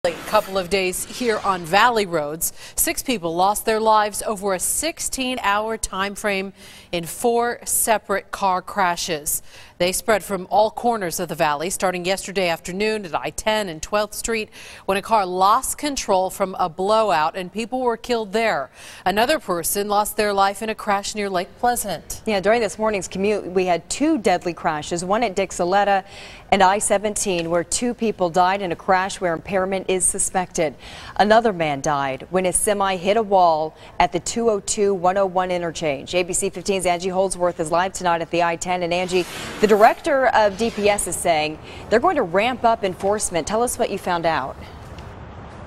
A couple of days here on Valley roads. 6 people lost their lives over a 16-hour time frame in 4 separate car crashes. They spread from all corners of the valley, starting yesterday afternoon at I-10 and 12th Street when a car lost control from a blowout and people were killed there. Another person lost their life in a crash near Lake Pleasant. Yeah, during this morning's commute, we had 2 deadly crashes, one at Dixoletta and I-17, where 2 people died in a crash where impairment is suspected. Another man died when his semi hit a wall at the 202-101 interchange. ABC 15's Angie Holdsworth is live tonight at the I-10. And Angie, the director of DPS is saying they're going to ramp up enforcement. Tell us what you found out.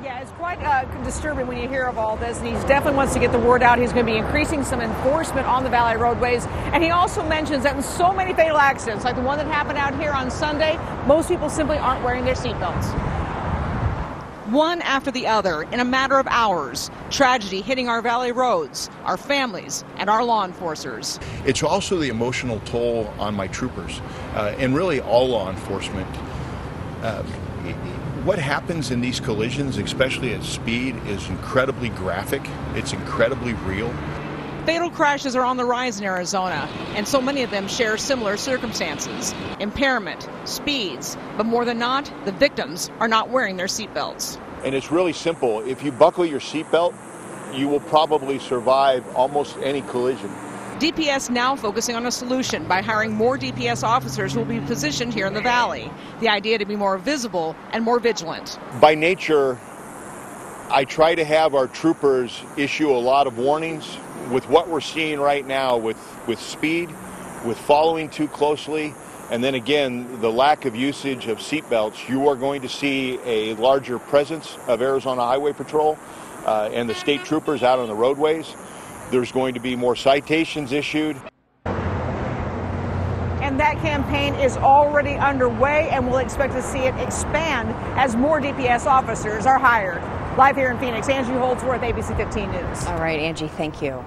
Yeah, it's quite disturbing when you hear of all this, and he definitely wants to get the word out. He's going to be increasing some enforcement on the Valley roadways, and he also mentions that in so many fatal accidents, like the one that happened out here on Sunday, most people simply aren't wearing their seatbelts. One after the other, in a matter of hours, tragedy hitting our Valley roads, our families, and our law enforcers. It's also the emotional toll on my troopers, and really all law enforcement. What happens in these collisions, especially at speed, is incredibly graphic. It's incredibly real. Fatal crashes are on the rise in Arizona, and so many of them share similar circumstances. Impairment, speeds, but more than not, the victims are not wearing their seatbelts. And it's really simple. If you buckle your seatbelt, you will probably survive almost any collision. DPS now focusing on a solution by hiring more DPS officers who will be positioned here in the Valley. The idea to be more visible and more vigilant. By nature, I try to have our troopers issue a lot of warnings. With what we're seeing right now with speed, with following too closely, and then again, the lack of usage of seatbelts, you are going to see a larger presence of Arizona Highway Patrol and the state troopers out on the roadways. There's going to be more citations issued. And that campaign is already underway, and we'll expect to see it expand as more DPS officers are hired. Live here in Phoenix, Angie Holdsworth, ABC 15 News. All right, Angie, thank you.